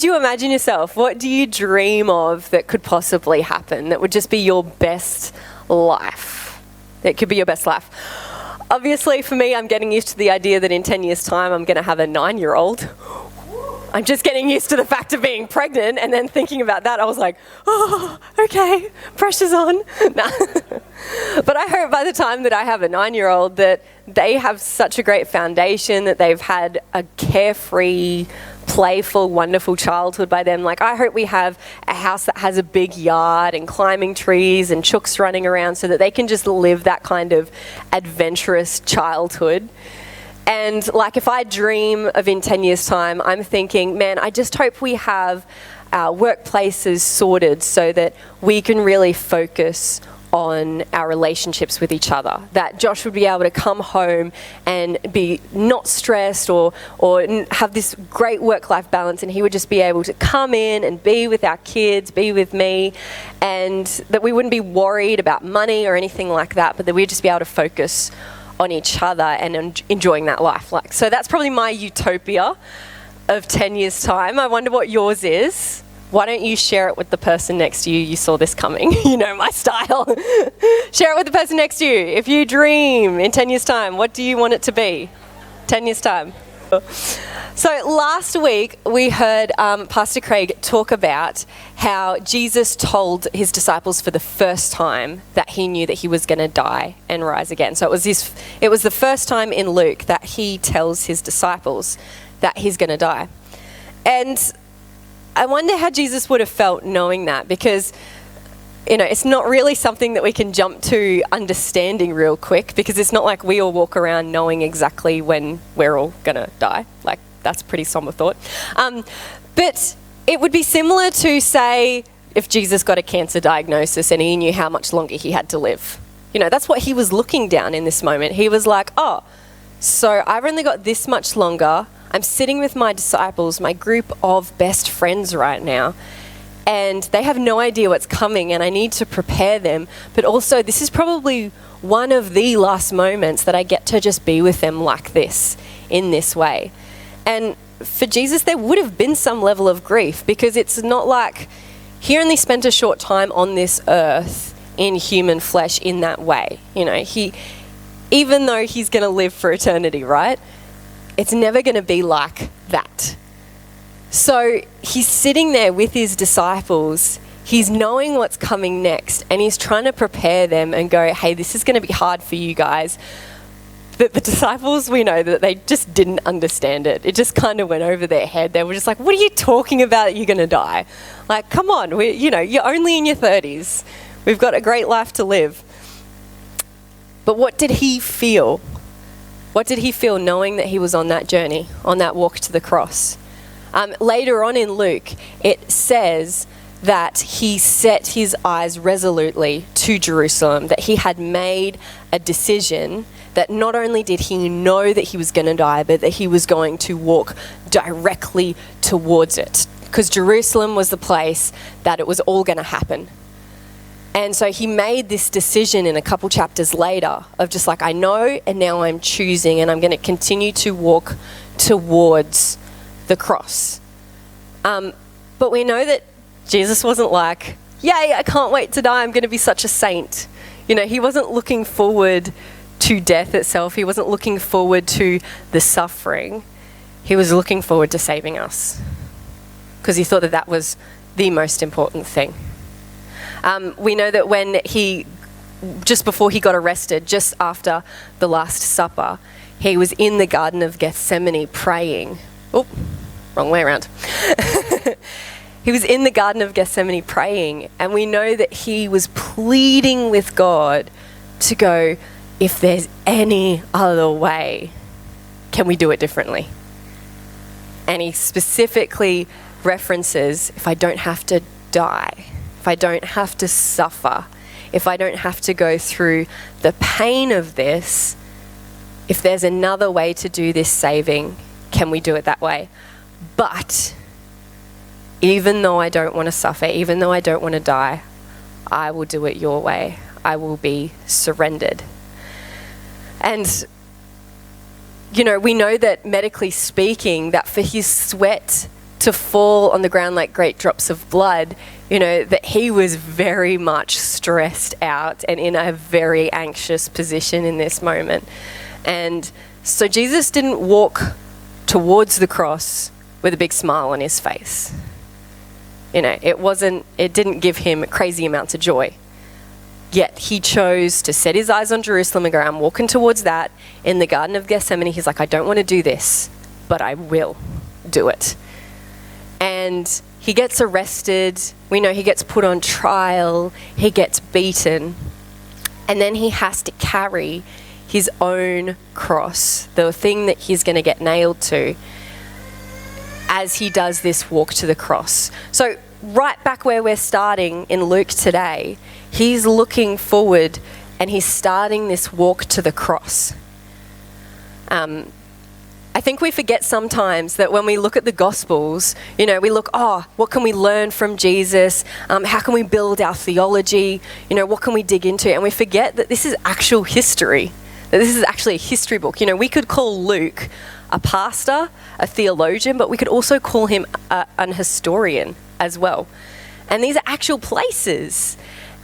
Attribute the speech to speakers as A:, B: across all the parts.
A: did you imagine yourself? What do you dream of that could possibly happen that would just be your best life? That could be your best life. Obviously, for me, I'm getting used to the idea that in 10 years' time, I'm going to have a 9-year-old. I'm just getting used to the fact of being pregnant, and then thinking about that, I was like, oh, okay, pressure's on. Nah. But I hope by the time that I have a 9-year-old that they have such a great foundation, that they've had a carefree, playful, wonderful childhood by them. Like, I hope we have a house that has a big yard and climbing trees and chooks running around so that they can just live that kind of adventurous childhood. And like, if I dream of in 10 years' time, I'm thinking, man, I just hope we have our workplaces sorted so that we can really focus on our relationships with each other. That Josh would be able to come home and be not stressed or have this great work-life balance, and he would just be able to come in and be with our kids, be with me, and that we wouldn't be worried about money or anything like that, but that we'd just be able to focus on each other and enjoying that life. Like, so that's probably my utopia of 10 years' time. I wonder what yours is. Why don't you share it with the person next to you? You saw this coming. You know my style. Share it with the person next to you. If you dream in 10 years' time, what do you want it to be? 10 years' time. So last week we heard Pastor Craig talk about how Jesus told his disciples for the first time that he knew that he was going to die and rise again. So it was the first time in Luke that he tells his disciples that he's going to die. And I wonder how Jesus would have felt knowing that, because, you know, it's not really something that we can jump to understanding real quick, because it's not like we all walk around knowing exactly when we're all going to die. Like, that's a pretty somber thought. But it would be similar to, say, if Jesus got a cancer diagnosis and he knew how much longer he had to live. You know, that's what he was looking down in this moment. He was like, oh, so I've only got this much longer. I'm sitting with my disciples, my group of best friends right now, and they have no idea what's coming, and I need to prepare them. But also, this is probably one of the last moments that I get to just be with them like this, in this way. And for Jesus, there would have been some level of grief, because it's not like he only spent a short time on this earth in human flesh in that way. You know, even though he's going to live for eternity, right? It's never going to be like that. So he's sitting there with his disciples, he's knowing what's coming next, and he's trying to prepare them and go, hey, this is going to be hard for you guys. But the disciples, we know that they just didn't understand it. It just kind of went over their head. They were just like, what are you talking about? You're going to die. Like, come on, you're only in your 30s. We've got a great life to live. But what did he feel? What did he feel knowing that he was on that journey, on that walk to the cross? Later on in Luke, it says that he set his eyes resolutely to Jerusalem, that he had made a decision that not only did he know that he was going to die, but that he was going to walk directly towards it, because Jerusalem was the place that it was all going to happen. And so he made this decision in a couple chapters later of just like, I know, and now I'm choosing, and I'm going to continue to walk towards the cross. But we know that Jesus wasn't like, yay, I can't wait to die, I'm going to be such a saint. You know, he wasn't looking forward to death itself. He wasn't looking forward to the suffering. He was looking forward to saving us, because he thought that that was the most important thing. We know that when just before he got arrested, just after the Last Supper, he was in the Garden of Gethsemane praying. Oh, wrong way around. He was in the Garden of Gethsemane praying, and we know that he was pleading with God to go, if there's any other way, can we do it differently? And he specifically references, if I don't have to die, if I don't have to suffer, if I don't have to go through the pain of this, if there's another way to do this saving, can we do it that way? But even though I don't want to suffer, even though I don't want to die, I will do it your way. I will be surrendered. And, you know, we know that medically speaking, that for his sweat to fall on the ground like great drops of blood, that he was very much stressed out and in a very anxious position in this moment. And so Jesus didn't walk towards the cross with a big smile on his face. It didn't give him crazy amounts of joy. Yet he chose to set his eyes on Jerusalem and go, I'm walking towards that. In the Garden of Gethsemane, he's like, I don't want to do this, but I will do it. And he gets arrested. We know he gets put on trial. He gets beaten. And then he has to carry his own cross, the thing that he's going to get nailed to, as he does this walk to the cross. So right back where we're starting in Luke today, he's looking forward and he's starting this walk to the cross. I think we forget sometimes that when we look at the Gospels, we look, what can we learn from Jesus? How can we build our theology? What can we dig into? And we forget that this is actual history, that this is actually a history book. We could call Luke a pastor, a theologian, but we could also call him an historian as well. And these are actual places.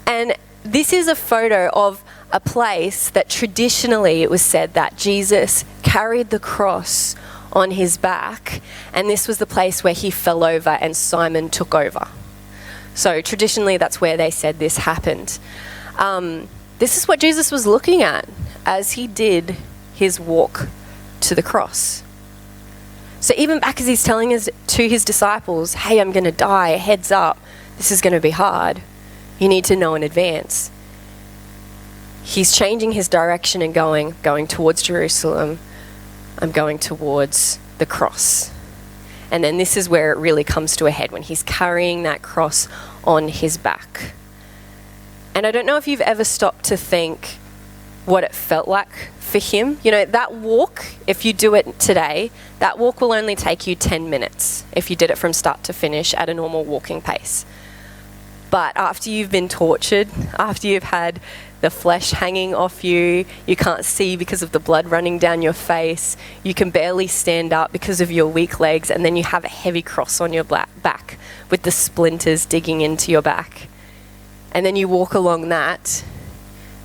A: And this is a photo of a place that traditionally it was said that Jesus carried the cross on his back, and this was the place where he fell over and Simon took over. So traditionally that's where they said this happened. This is what Jesus was looking at as he did his walk to the cross. So even back as he's telling us to his disciples, hey, I'm going to die, heads up, this is going to be hard. You need to know in advance. He's changing his direction and going towards Jerusalem. I'm going towards the cross. And then this is where it really comes to a head, when he's carrying that cross on his back. And I don't know if you've ever stopped to think what it felt like for him. That walk, if you do it today, that walk will only take you 10 minutes if you did it from start to finish at a normal walking pace. But after you've been tortured, after you've had the flesh hanging off you, you can't see because of the blood running down your face, you can barely stand up because of your weak legs, and then you have a heavy cross on your back with the splinters digging into your back. And then you walk along that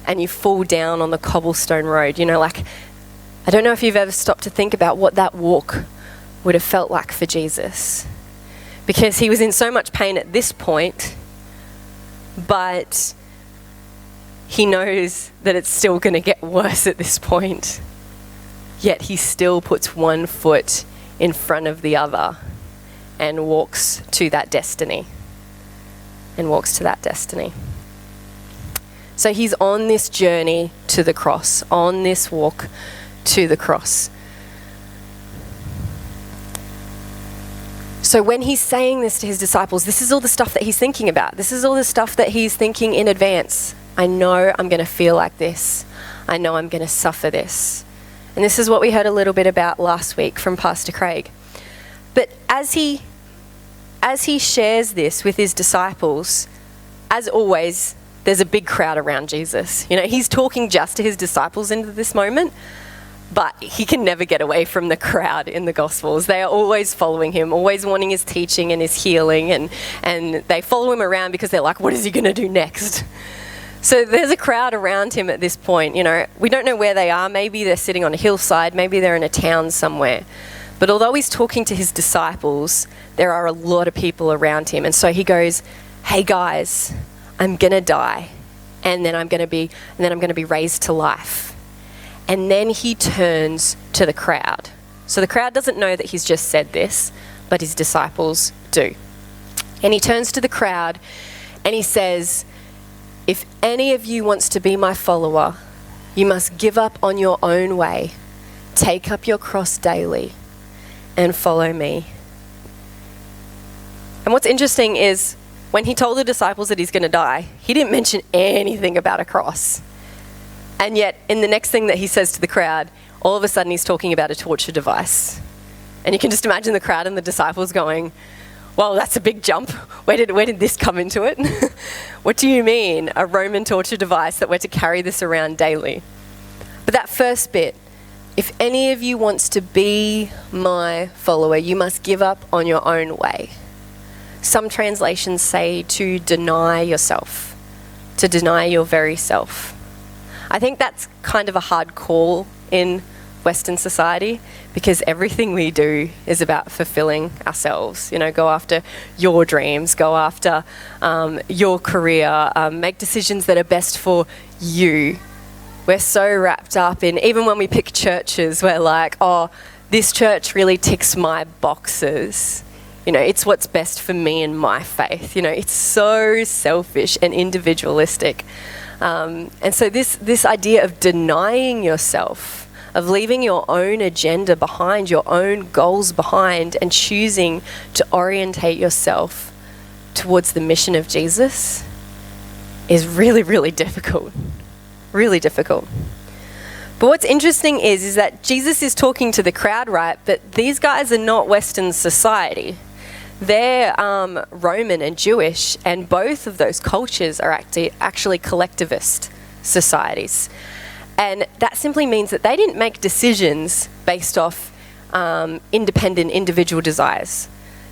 A: and you fall down on the cobblestone road. I don't know if you've ever stopped to think about what that walk would have felt like for Jesus. Because he was in so much pain at this point, but he knows that it's still going to get worse at this point. Yet he still puts one foot in front of the other and walks to that destiny. So he's on this journey to the cross, on this walk to the cross. So when he's saying this to his disciples, this is all the stuff that he's thinking about. This is all the stuff that he's thinking in advance. I know I'm going to feel like this. I know I'm going to suffer this. And this is what we heard a little bit about last week from Pastor Craig. But as he shares this with his disciples, as always, there's a big crowd around Jesus. He's talking just to his disciples into this moment, but he can never get away from the crowd in the Gospels. They are always following him, always wanting his teaching and his healing, and they follow him around because they're like, what is he going to do next? So there's a crowd around him at this point. We don't know where they are. Maybe they're sitting on a hillside. Maybe they're in a town somewhere. But although he's talking to his disciples, there are a lot of people around him. And so he goes, hey guys, I'm going to die, and then I'm going to be raised to life. And then he turns to the crowd. So the crowd doesn't know that he's just said this, but his disciples do. And he turns to the crowd and he says, if any of you wants to be my follower, you must give up on your own way, take up your cross daily, and follow me. And what's interesting is when he told the disciples that he's going to die, he didn't mention anything about a cross. And yet, in the next thing that he says to the crowd, all of a sudden he's talking about a torture device. And you can just imagine the crowd and the disciples going, well, that's a big jump. Where did this come into it? What do you mean, a Roman torture device that we're to carry this around daily? But that first bit, If any of you wants to be my follower, you must give up on your own way. Some translations say to deny yourself, to deny your very self. I think that's kind of a hard call in Western society, because everything we do is about fulfilling ourselves. Go after your dreams, go after your career, make decisions that are best for you. We're so wrapped up in, even when we pick churches, we're like, oh, this church really ticks my boxes. It's what's best for me and my faith. It's so selfish and individualistic. And so this idea of denying yourself, of leaving your own agenda behind, your own goals behind, and choosing to orientate yourself towards the mission of Jesus is really, really difficult. Really difficult. But what's interesting is that Jesus is talking to the crowd, right? But these guys are not Western society. They're Roman and Jewish, and both of those cultures are actually collectivist societies. And that simply means that they didn't make decisions based off independent individual desires.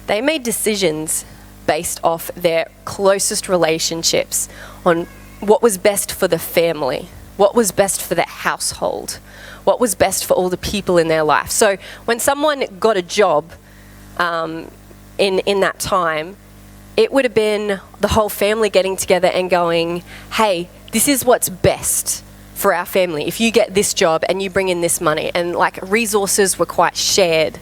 A: They made decisions based off their closest relationships, on what was best for the family, what was best for their household, what was best for all the people in their life. So when someone got a job in that time, it would have been the whole family getting together and going, hey, this is what's best for our family. If you get this job and you bring in this money, and like resources were quite shared.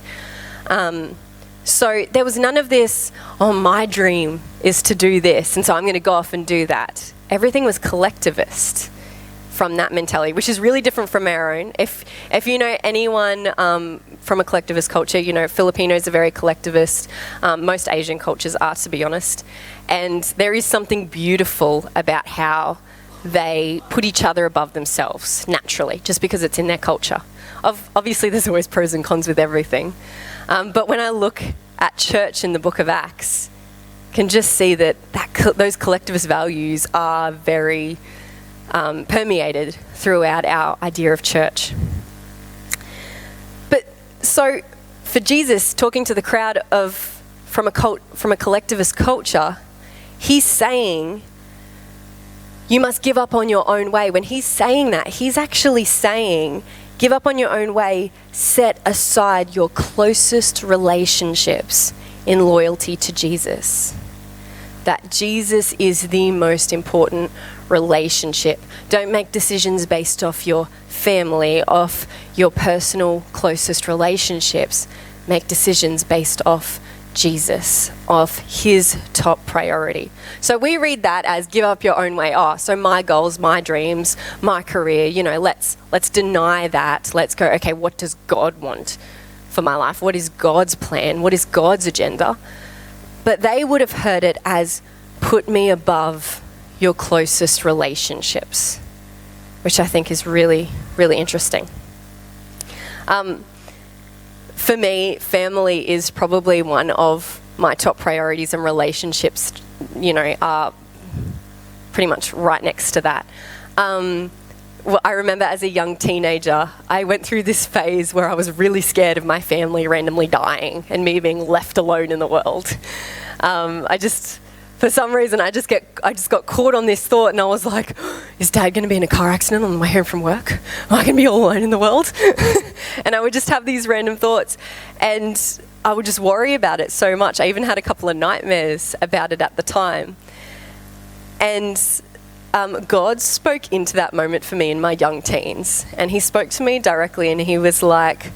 A: So there was none of this, oh, my dream is to do this, and so I'm going to go off and do that. Everything was collectivist from that mentality, which is really different from our own. If you know anyone from a collectivist culture, Filipinos are very collectivist. Most Asian cultures are, to be honest. And there is something beautiful about how they put each other above themselves naturally, just because it's in their culture. Obviously, there's always pros and cons with everything. But when I look at church in the book of Acts, I can just see that those collectivist values are very permeated throughout our idea of church. But so for Jesus, talking to the crowd from a collectivist culture, he's saying, you must give up on your own way. When he's saying that, he's actually saying, give up on your own way, set aside your closest relationships in loyalty to Jesus. That Jesus is the most important relationship. Don't make decisions based off your family, off your personal closest relationships. Make decisions based off Jesus, of his top priority. So we read that as give up your own way. Oh, so my goals, my dreams, my career, let's deny that. Let's go, okay, what does God want for my life? What is God's plan? What is God's agenda? But they would have heard it as put me above your closest relationships, which I think is really, really interesting. For me, family is probably one of my top priorities, and relationships, are pretty much right next to that. Well, I remember as a young teenager, I went through this phase where I was really scared of my family randomly dying and me being left alone in the world. For some reason, I just got caught on this thought, and I was like, is Dad going to be in a car accident on the way home from work? Am I going to be all alone in the world? And I would just have these random thoughts, and I would just worry about it so much. I even had a couple of nightmares about it at the time. And God spoke into that moment for me in my young teens, and he spoke to me directly, and he was like,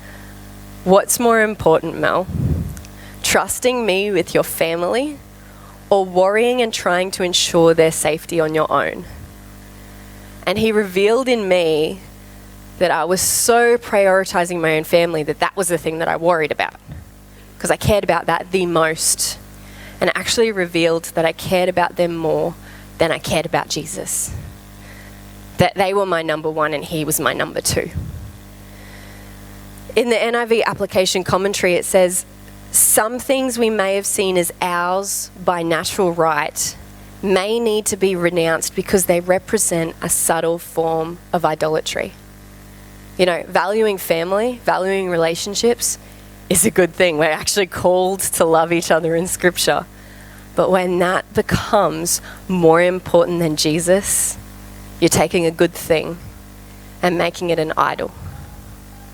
A: what's more important, Mel? Trusting me with your family, or worrying and trying to ensure their safety on your own? And he revealed in me that I was so prioritizing my own family that was the thing that I worried about, because I cared about that the most, and it actually revealed that I cared about them more than I cared about Jesus. That they were my number one and he was my number two. In the NIV application commentary, it says, some things we may have seen as ours by natural right may need to be renounced because they represent a subtle form of idolatry. Valuing family, valuing relationships is a good thing. We're actually called to love each other in Scripture. But when that becomes more important than Jesus, you're taking a good thing and making it an idol.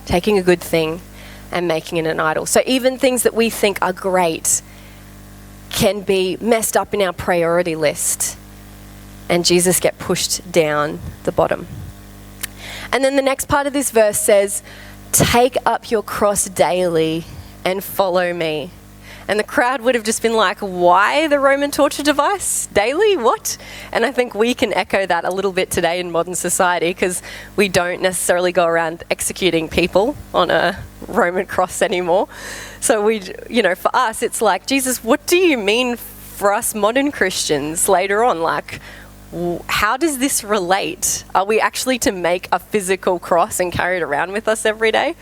A: Taking a good thing and making it an idol. So even things that we think are great can be messed up in our priority list, and Jesus get pushed down the bottom. And then the next part of this verse says, take up your cross daily and follow me. And the crowd would have just been like, why the Roman torture device? Daily? What? And I think we can echo that a little bit today in modern society, because we don't necessarily go around executing people on a Roman cross anymore. So for us, it's like, Jesus, what do you mean for us modern Christians later on? Like, how does this relate? Are we actually to make a physical cross and carry it around with us every day?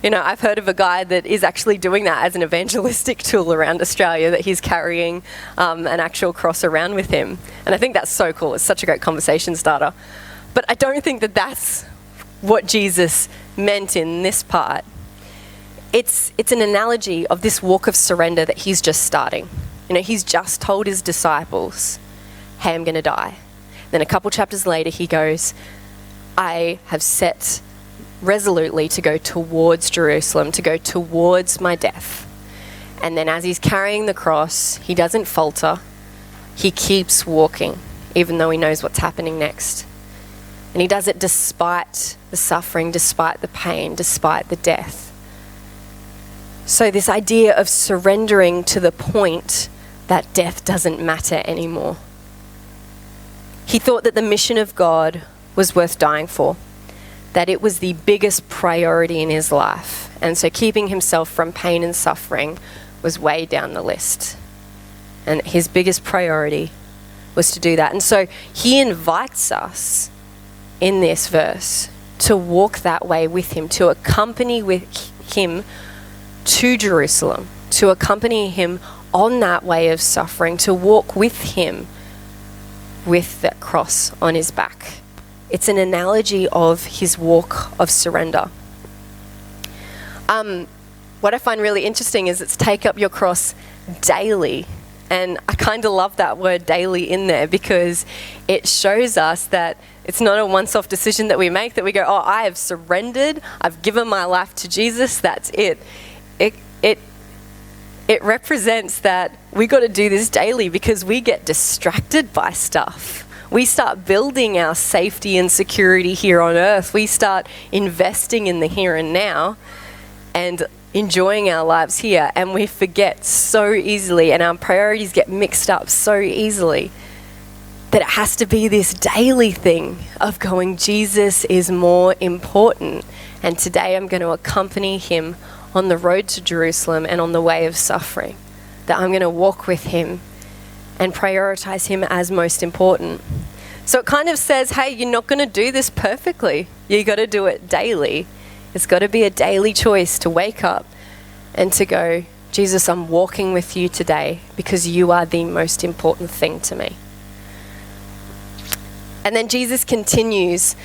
A: I've heard of a guy that is actually doing that as an evangelistic tool around Australia, that he's carrying an actual cross around with him. And I think that's so cool. It's such a great conversation starter. But I don't think that that's what Jesus meant in this part. It's an analogy of this walk of surrender that he's just starting. He's just told his disciples, hey, I'm going to die. Then a couple chapters later, he goes, I have set resolutely to go towards Jerusalem, to go towards my death. And then as he's carrying the cross, he doesn't falter. He keeps walking, even though he knows what's happening next. And he does it despite the suffering, despite the pain, despite the death. So this idea of surrendering to the point that death doesn't matter anymore. He thought that the mission of God was worth dying for, that it was the biggest priority in his life. And so keeping himself from pain and suffering was way down the list. And his biggest priority was to do that. And so he invites us in this verse to walk that way with him, to accompany with him to Jerusalem, to accompany him on that way of suffering, to walk with him with that cross on his back. It's an analogy of his walk of surrender. What I find really interesting is it's take up your cross daily. And I kind of love that word daily in there, because it shows us that it's not a once-off decision that we make, that we go, oh, I have surrendered, I've given my life to Jesus, that's it. It represents that we got to do this daily, because we get distracted by stuff. We start building our safety and security here on earth. We start investing in the here and now and enjoying our lives here, and we forget so easily, and our priorities get mixed up so easily, that it has to be this daily thing of going, Jesus is more important, and today I'm going to accompany him on the road to Jerusalem and on the way of suffering, that I'm going to walk with him and prioritize him as most important. So it kind of says, hey, you're not going to do this perfectly. You got to do it daily. It's got to be a daily choice to wake up and to go, Jesus, I'm walking with you today because you are the most important thing to me. And then Jesus continues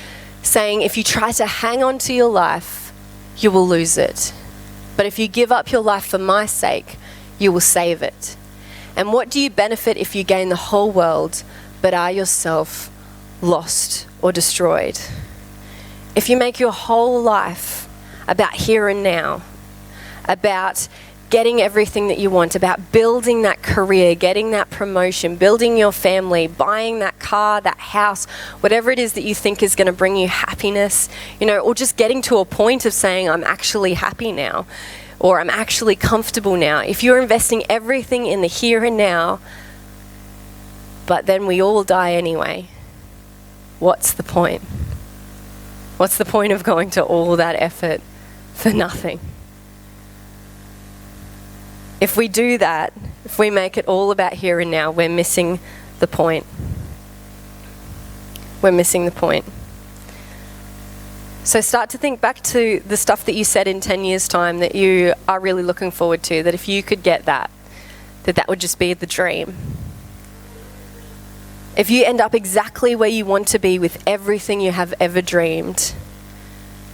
A: saying, if you try to hang on to your life, you will lose it. But if you give up your life for my sake, you will save it. And what do you benefit if you gain the whole world, but are yourself lost or destroyed? If you make your whole life about here and now, about getting everything that you want, about building that career, getting that promotion, building your family, buying that car, that house, whatever it is that you think is going to bring you happiness, or just getting to a point of saying, I'm actually happy now, or I'm actually comfortable now. If you're investing everything in the here and now, but then we all die anyway, what's the point? What's the point of going to all that effort for nothing? If we do that, if we make it all about here and now, we're missing the point. We're missing the point. So start to think back to the stuff that you said in 10 years' time that you are really looking forward to, that if you could get that would just be the dream. If you end up exactly where you want to be with everything you have ever dreamed,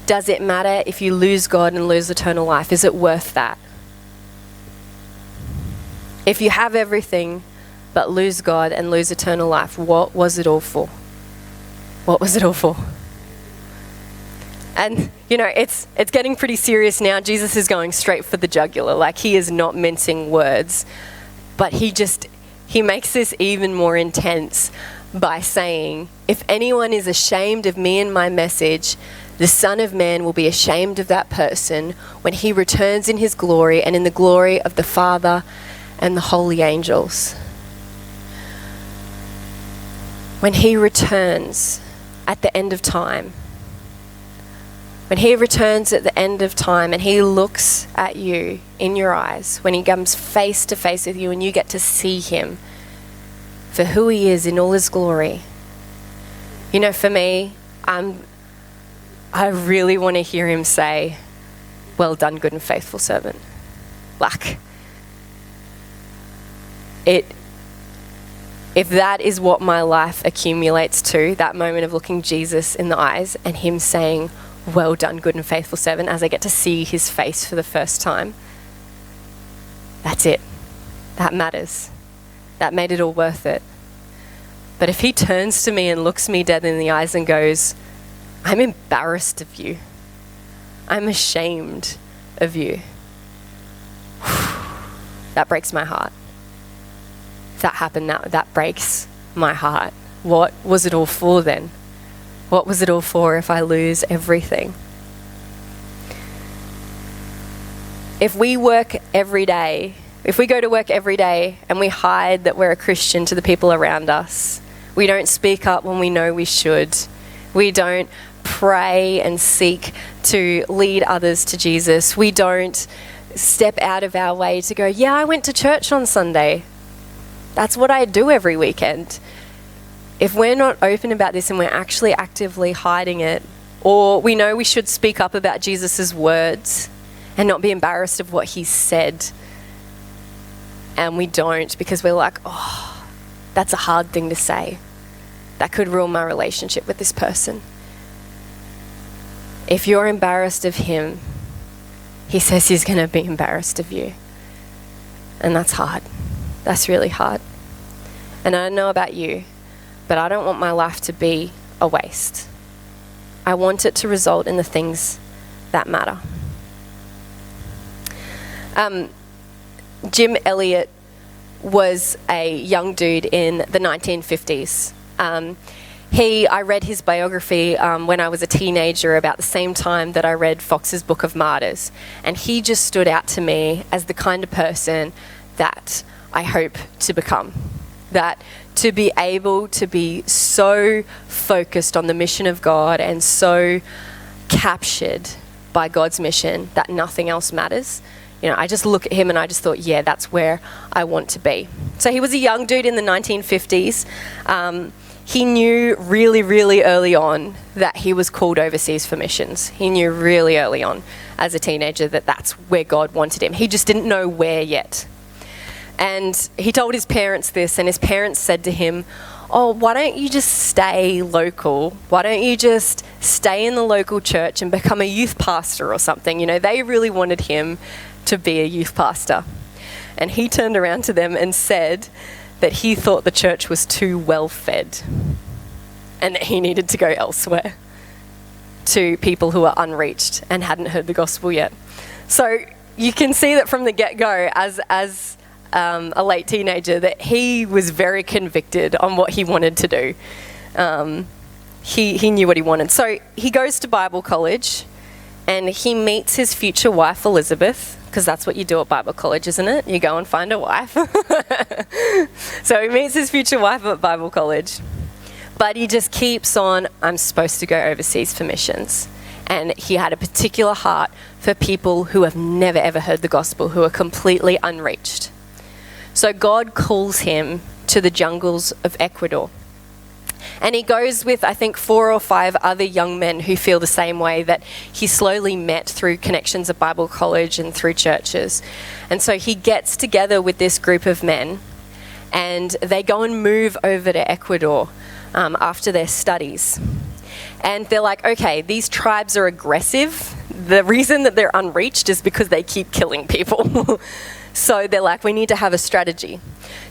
A: Does it matter if you lose God and lose eternal life? Is it worth that? If you have everything but lose God and lose eternal life, what was it all for? What was it all for? And, it's getting pretty serious now. Jesus is going straight for the jugular. Like, he is not mincing words. But he makes this even more intense by saying, if anyone is ashamed of me and my message, the Son of Man will be ashamed of that person when he returns in his glory and in the glory of the Father and the holy angels. When he returns at the end of time, when he returns at the end of time and he looks at you in your eyes, when he comes face to face with you and you get to see him for who he is in all his glory. For me, I really want to hear him say, well done, good and faithful servant. If that is what my life accumulates to, that moment of looking Jesus in the eyes and him saying, well done, good and faithful servant, as I get to see his face for the first time, that's it. That matters. That made it all worth it. But if he turns to me and looks me dead in the eyes and goes, I'm embarrassed of you. I'm ashamed of you. That breaks my heart. If that happened, that breaks my heart. What was it all for then? What was it all for if I lose everything? If we work every day, if we go to work every day and we hide that we're a Christian to the people around us, we don't speak up when we know we should, we don't pray and seek to lead others to Jesus, we don't step out of our way to go, yeah, I went to church on Sunday. That's what I do every weekend. If we're not open about this and we're actually actively hiding it, or we know we should speak up about Jesus' words and not be embarrassed of what he said, and we don't because we're like, oh, that's a hard thing to say. That could ruin my relationship with this person. If you're embarrassed of him, he says he's going to be embarrassed of you. And that's hard. That's really hard. And I don't know about you, but I don't want my life to be a waste. I want it to result in the things that matter. Jim Elliot was a young dude in the 1950s. I read his biography when I was a teenager, about the same time that I read Fox's Book of Martyrs. And he just stood out to me as the kind of person that I hope to become. That to be able to be so focused on the mission of God and so captured by God's mission that nothing else matters. I just look at him and I just thought, yeah, that's where I want to be. So he was a young dude in the 1950s. He knew really, really early on that he was called overseas for missions. He knew really early on as a teenager that that's where God wanted him. He just didn't know where yet. And he told his parents this, and his parents said to him, oh, why don't you just stay local? Why don't you just stay in the local church and become a youth pastor or something? They really wanted him to be a youth pastor. And he turned around to them and said that he thought the church was too well fed and that he needed to go elsewhere to people who were unreached and hadn't heard the gospel yet. So you can see that from the get-go as a late teenager that he was very convicted on what he wanted to do. He knew what he wanted. So he goes to Bible college and he meets his future wife, Elizabeth, because that's what you do at Bible college, isn't it? You go and find a wife. So he meets his future wife at Bible college. But he just keeps on, I'm supposed to go overseas for missions. And he had a particular heart for people who have never ever heard the gospel, who are completely unreached. So God calls him to the jungles of Ecuador. And he goes with, I think, 4 or 5 other young men who feel the same way, that he slowly met through connections at Bible college and through churches. And so he gets together with this group of men and they go and move over to Ecuador after their studies. And they're like, okay, these tribes are aggressive. The reason that they're unreached is because they keep killing people. So they're like, we need to have a strategy.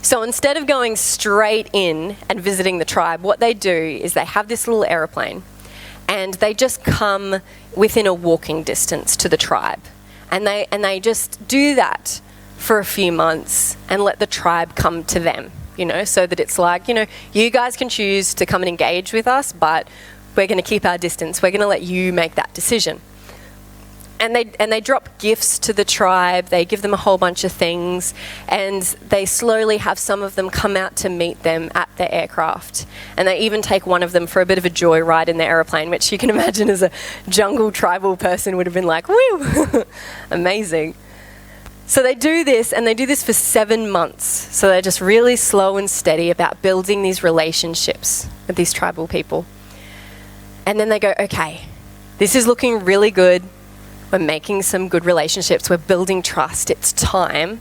A: So instead of going straight in and visiting the tribe, what they do is they have this little aeroplane and they just come within a walking distance to the tribe. And they just do that for a few months and let the tribe come to them, so that it's like, you guys can choose to come and engage with us, but we're going to keep our distance. We're going to let you make that decision. And they drop gifts to the tribe. They give them a whole bunch of things, and they slowly have some of them come out to meet them at their aircraft. And they even take one of them for a bit of a joyride in the aeroplane, which you can imagine as a jungle tribal person would have been like, woo, amazing. So they do this, and they do this for 7 months. So they're just really slow and steady about building these relationships with these tribal people. And then they go, okay, this is looking really good. We're making some good relationships. We're building trust. It's time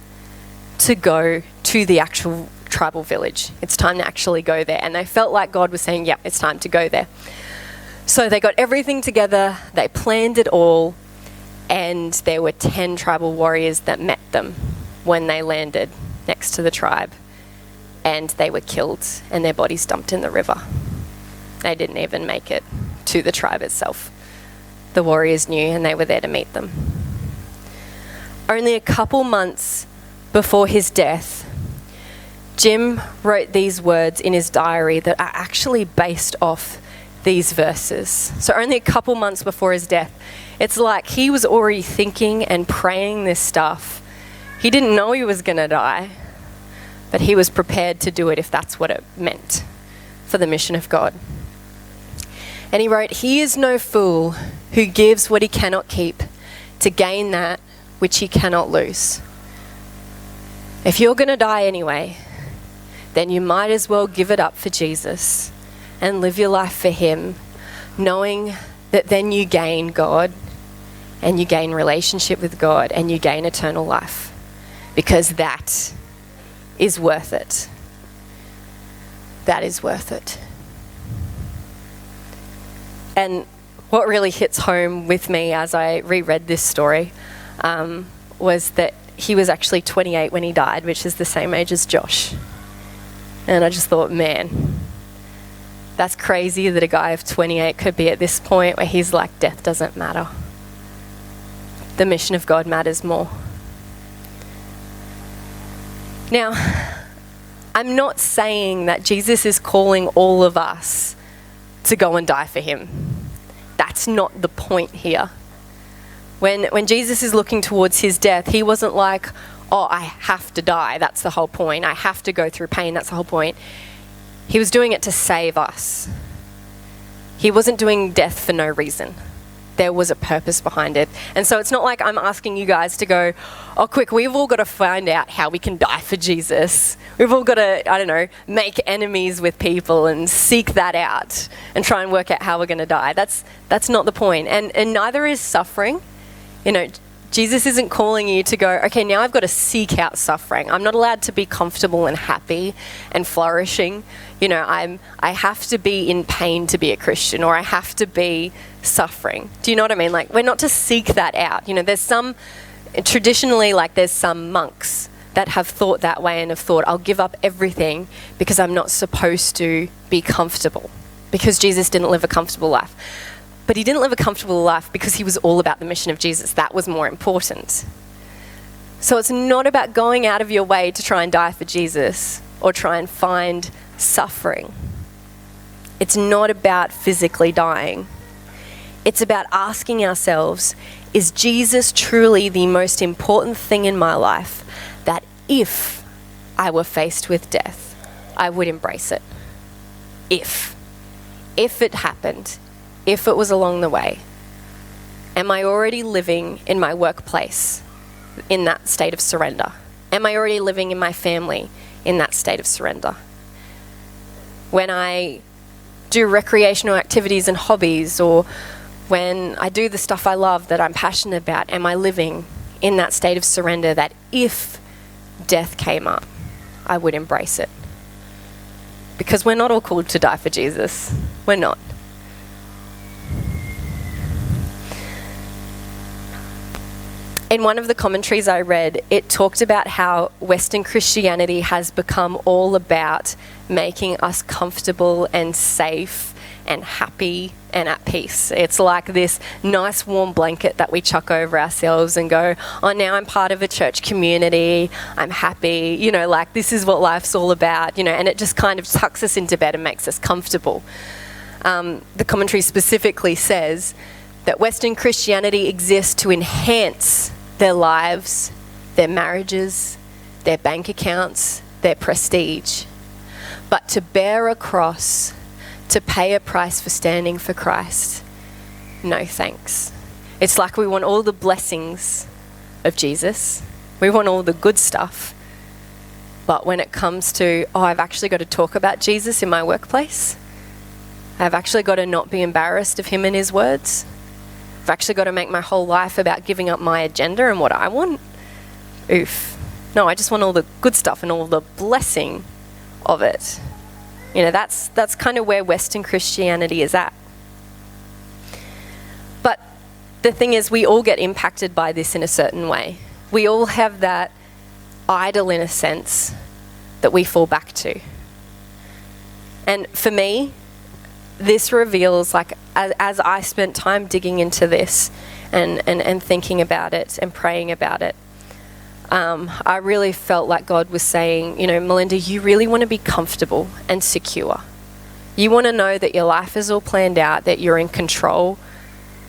A: to go to the actual tribal village. It's time to actually go there. And they felt like God was saying, yep, it's time to go there. So they got everything together. They planned it all. And there were 10 tribal warriors that met them when they landed next to the tribe. And they were killed and their bodies dumped in the river. They didn't even make it to the tribe itself. The warriors knew, and they were there to meet them. Only a couple months before his death, Jim wrote these words in his diary that are actually based off these verses. So only a couple months before his death, it's like he was already thinking and praying this stuff. He didn't know he was going to die, but he was prepared to do it if that's what it meant for the mission of God. And he wrote, "He is no fool who gives what he cannot keep to gain that which he cannot lose." If you're going to die anyway, then you might as well give it up for Jesus and live your life for him, knowing that then you gain God and you gain relationship with God and you gain eternal life, because that is worth it. That is worth it. And what really hits home with me as I reread this story was that he was actually 28 when he died, which is the same age as Josh. And I just thought, man, that's crazy that a guy of 28 could be at this point where he's like, death doesn't matter. The mission of God matters more. Now, I'm not saying that Jesus is calling all of us to go and die for him. That's not the point here. When Jesus is looking towards his death, he wasn't like, oh, I have to die. That's the whole point. I have to go through pain. That's the whole point. He was doing it to save us. He wasn't doing death for no reason. There was a purpose behind it. And so it's not like I'm asking you guys to go, oh, quick, we've all got to find out how we can die for Jesus. We've all got to, make enemies with people and seek that out and try and work out how we're going to die. That's not the point. And neither is suffering. Jesus isn't calling you to go, okay, now I've got to seek out suffering. I'm not allowed to be comfortable and happy and flourishing. I have to be in pain to be a Christian, or I have to be suffering. Do you know what I mean? Like, we're not to seek that out. There's some monks that have thought that way and have thought, I'll give up everything because I'm not supposed to be comfortable, because Jesus didn't live a comfortable life. But he didn't live a comfortable life because he was all about the mission of Jesus. That was more important. So it's not about going out of your way to try and die for Jesus or try and find suffering. It's not about physically dying. It's about asking ourselves, is Jesus truly the most important thing in my life, that if I were faced with death, I would embrace it? If it happened, if it was along the way, am I already living in my workplace in that state of surrender? Am I already living in my family in that state of surrender? When I do recreational activities and hobbies, or when I do the stuff I love that I'm passionate about, am I living in that state of surrender that if death came up, I would embrace it? Because we're not all called to die for Jesus. We're not. In one of the commentaries I read, it talked about how Western Christianity has become all about making us comfortable and safe and happy and at peace. It's like this nice warm blanket that we chuck over ourselves and go, oh, now I'm part of a church community, I'm happy, like this is what life's all about, and it just kind of tucks us into bed and makes us comfortable. The commentary specifically says that Western Christianity exists to enhance their lives, their marriages, their bank accounts, their prestige, but to bear a cross, to pay a price for standing for Christ, no thanks. It's like we want all the blessings of Jesus, we want all the good stuff, but when it comes to, I've actually got to talk about Jesus in my workplace, I've actually got to not be embarrassed of him and his words, I've actually got to make my whole life about giving up my agenda and what I want. Oof. No, I just want all the good stuff and all the blessing of it. That's kind of where Western Christianity is at. But the thing is, we all get impacted by this in a certain way. We all have that idol, in a sense, that we fall back to. And for me, this reveals, as I spent time digging into this and thinking about it and praying about it, I really felt like God was saying, Melinda, you really want to be comfortable and secure. You want to know that your life is all planned out, that you're in control,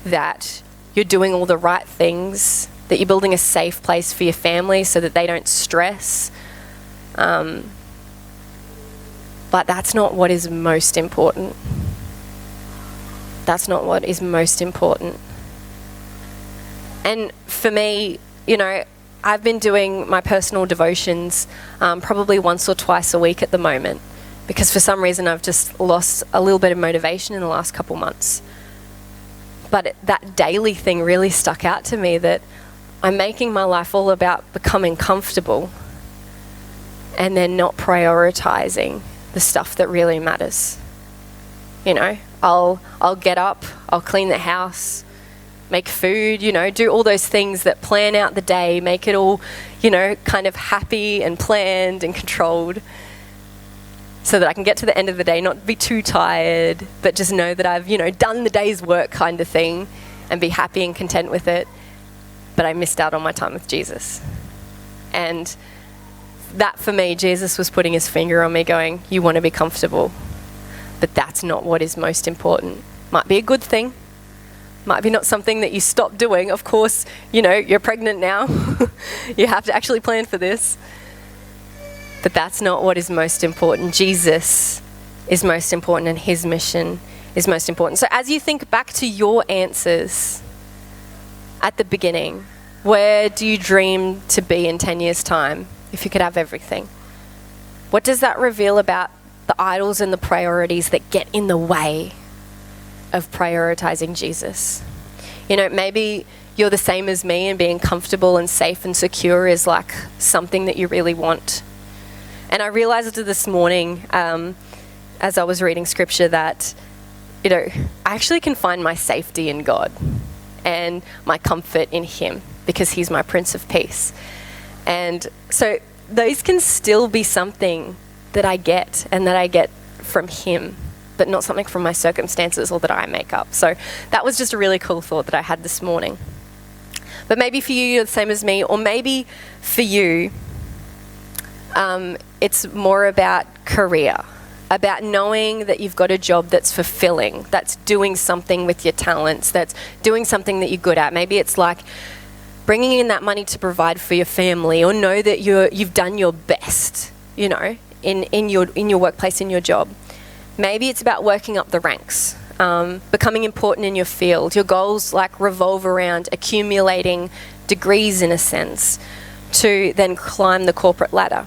A: that you're doing all the right things, that you're building a safe place for your family so that they don't stress. But that's not what is most important. That's not what is most important. And for me, I've been doing my personal devotions probably once or twice a week at the moment, because for some reason I've just lost a little bit of motivation in the last couple months. But that daily thing really stuck out to me, that I'm making my life all about becoming comfortable and then not prioritizing the stuff that really matters. I'll get up, I'll clean the house, make food, do all those things that plan out the day, make it all, kind of happy and planned and controlled, so that I can get to the end of the day, not be too tired, but just know that I've, done the day's work kind of thing and be happy and content with it. But I missed out on my time with Jesus. And that, for me, Jesus was putting his finger on me going, you want to be comfortable, but that's not what is most important. Might be a good thing. Might be not something that you stop doing. Of course, you're pregnant now. You have to actually plan for this. But that's not what is most important. Jesus is most important, and his mission is most important. So as you think back to your answers at the beginning, where do you dream to be in 10 years' time if you could have everything? What does that reveal about the idols and the priorities that get in the way of prioritizing Jesus? Maybe you're the same as me, and being comfortable and safe and secure is like something that you really want. And I realized this morning, as I was reading scripture, that, I actually can find my safety in God and my comfort in him, because he's my Prince of Peace. And so those can still be something that I get, and that I get from him, but not something from my circumstances or that I make up. So that was just a really cool thought that I had this morning. But maybe for you, you're the same as me, or maybe for you, it's more about career, about knowing that you've got a job that's fulfilling, that's doing something with your talents, that's doing something that you're good at. Maybe it's like bringing in that money to provide for your family, or know that you've done your best, in your workplace, in your job. Maybe it's about working up the ranks, becoming important in your field. Your goals revolve around accumulating degrees, in a sense, to then climb the corporate ladder.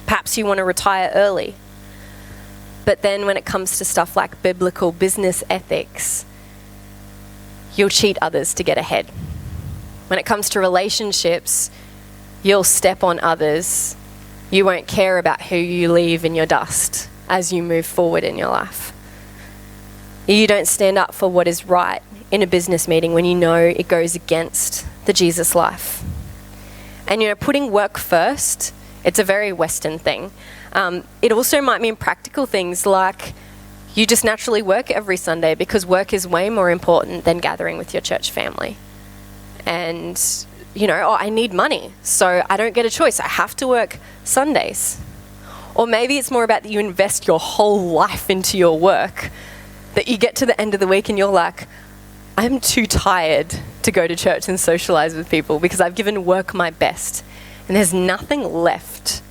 A: Perhaps you want to retire early. But then when it comes to stuff like biblical business ethics, you'll cheat others to get ahead. When it comes to relationships, you'll step on others. You won't care about who you leave in your dust as you move forward in your life. You don't stand up for what is right in a business meeting when you know it goes against the Jesus life. And, putting work first, it's a very Western thing. It also might mean practical things like you just naturally work every Sunday because work is way more important than gathering with your church family. And, I need money, so I don't get a choice. I have to work Sundays. Or maybe it's more about that you invest your whole life into your work, that you get to the end of the week and you're like, I'm too tired to go to church and socialize with people because I've given work my best. And there's nothing left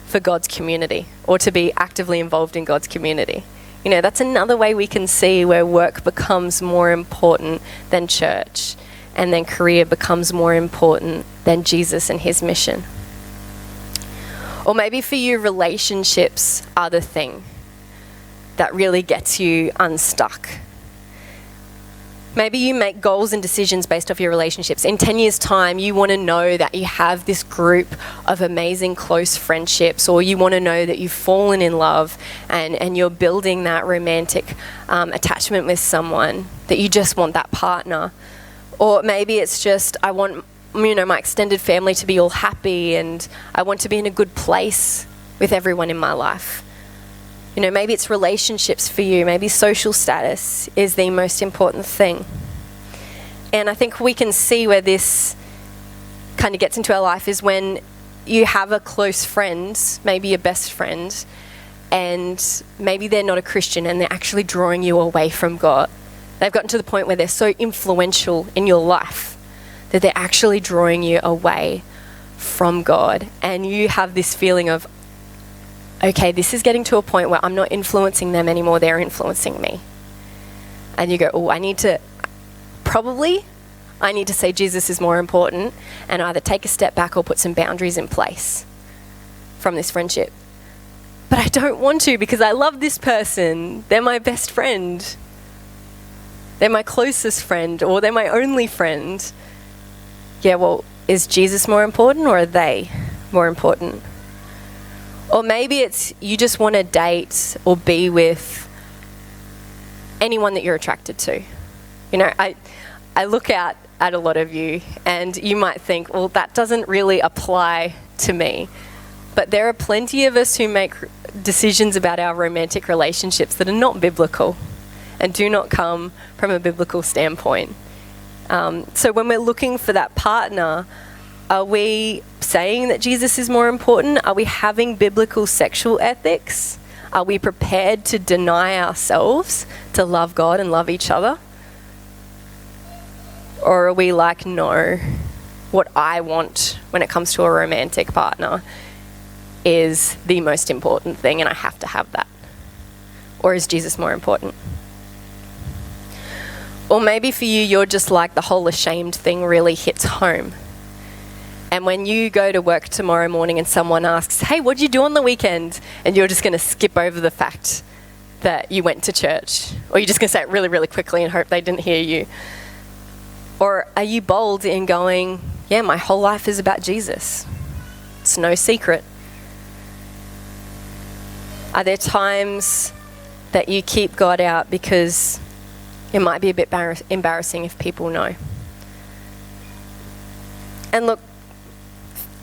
A: for God's community or to be actively involved in God's community. That's another way we can see where work becomes more important than church, and then career becomes more important than Jesus and his mission. Or maybe for you, relationships are the thing that really gets you unstuck. Maybe you make goals and decisions based off your relationships. In 10 years' time, you want to know that you have this group of amazing close friendships, or you want to know that you've fallen in love and you're building that romantic attachment with someone, that you just want that partner. Or maybe it's just, I want, my extended family to be all happy and I want to be in a good place with everyone in my life. Maybe it's relationships for you. Maybe social status is the most important thing. And I think we can see where this kind of gets into our life is when you have a close friend, maybe a best friend, and maybe they're not a Christian and they're actually drawing you away from God. They've gotten to the point where they're so influential in your life that they're actually drawing you away from God. And you have this feeling of, okay, this is getting to a point where I'm not influencing them anymore, they're influencing me. And you go, I need to say Jesus is more important and either take a step back or put some boundaries in place from this friendship. But I don't want to because I love this person. They're my best friend. They're my closest friend, or they're my only friend. Yeah, well, is Jesus more important or are they more important? Or maybe it's you just want to date or be with anyone that you're attracted to. I look out at a lot of you and you might think, well, that doesn't really apply to me. But there are plenty of us who make decisions about our romantic relationships that are not biblical and do not come from a biblical standpoint. So when we're looking for that partner, are we saying that Jesus is more important? Are we having biblical sexual ethics? Are we prepared to deny ourselves to love God and love each other? Or are we like, no, what I want when it comes to a romantic partner is the most important thing and I have to have that? Or is Jesus more important? Or maybe for you, you're just like the whole ashamed thing really hits home. And when you go to work tomorrow morning and someone asks, hey, what'd you do on the weekend? And you're just going to skip over the fact that you went to church. Or you're just going to say it really, really quickly and hope they didn't hear you. Or are you bold in going, yeah, my whole life is about Jesus. It's no secret. Are there times that you keep God out because it might be a bit embarrassing if people know? And look,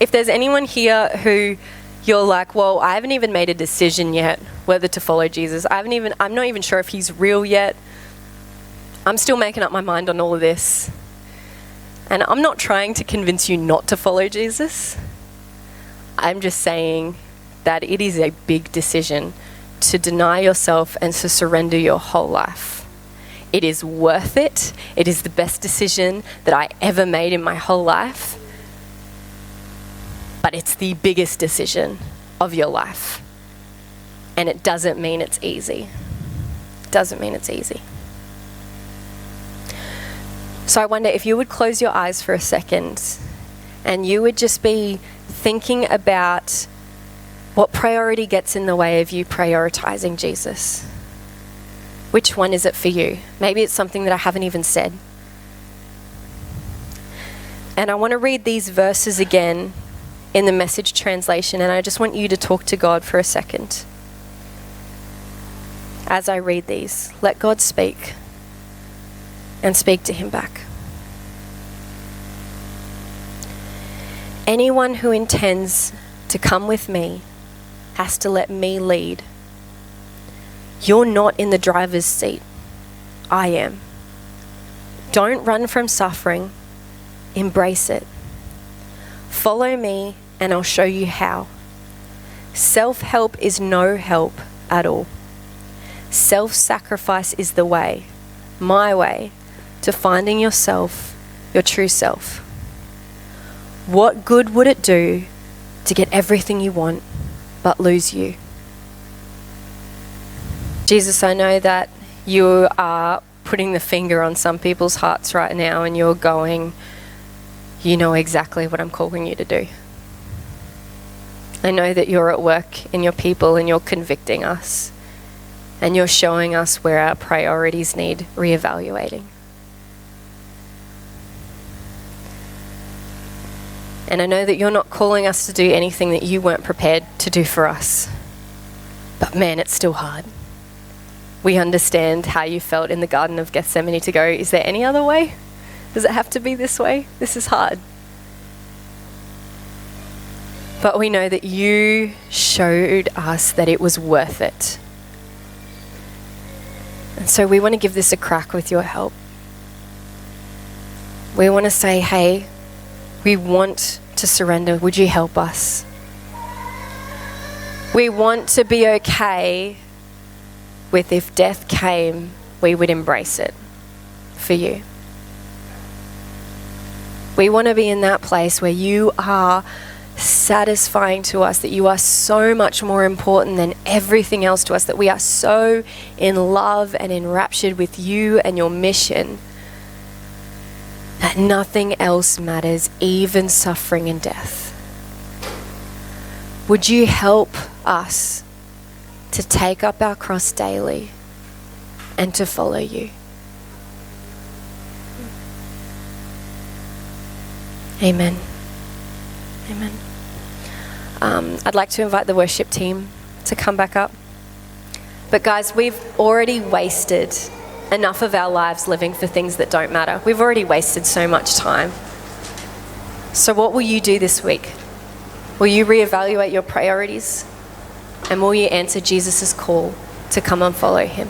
A: if there's anyone here who you're like, well, I haven't even made a decision yet whether to follow Jesus. I'm not even sure if he's real yet. I'm still making up my mind on all of this. And I'm not trying to convince you not to follow Jesus. I'm just saying that it is a big decision to deny yourself and to surrender your whole life. It is worth it. It is the best decision that I ever made in my whole life. But it's the biggest decision of your life. And it doesn't mean it's easy. It doesn't mean it's easy. So I wonder if you would close your eyes for a second and you would just be thinking about what priority gets in the way of you prioritizing Jesus. Which one is it for you? Maybe it's something that I haven't even said. And I want to read these verses again in the Message translation, and I just want you to talk to God for a second. As I read these, let God speak and speak to him back. Anyone who intends to come with me has to let me lead. You're not in the driver's seat. I am. Don't run from suffering. Embrace it. Follow me and I'll show you how. Self-help is no help at all. Self-sacrifice is the way, my way, to finding yourself, your true self. What good would it do to get everything you want but lose you? Jesus, I know that you are putting the finger on some people's hearts right now and you're going, you know exactly what I'm calling you to do. I know that you're at work in your people and you're convicting us and you're showing us where our priorities need reevaluating. And I know that you're not calling us to do anything that you weren't prepared to do for us. But man, it's still hard. We understand how you felt in the Garden of Gethsemane to go, is there any other way? Does it have to be this way? This is hard. But we know that you showed us that it was worth it. And so we want to give this a crack with your help. We want to say, hey, we want to surrender. Would you help us? We want to be okay with if death came, we would embrace it for you. We want to be in that place where you are satisfying to us, that you are so much more important than everything else to us, that we are so in love and enraptured with you and your mission that nothing else matters, even suffering and death. Would you help us to take up our cross daily and to follow you? Amen. Amen. I'd like to invite the worship team to come back up. But guys, we've already wasted enough of our lives living for things that don't matter. We've already wasted so much time. So what will you do this week? Will you reevaluate your priorities? And will you answer Jesus' call to come and follow him?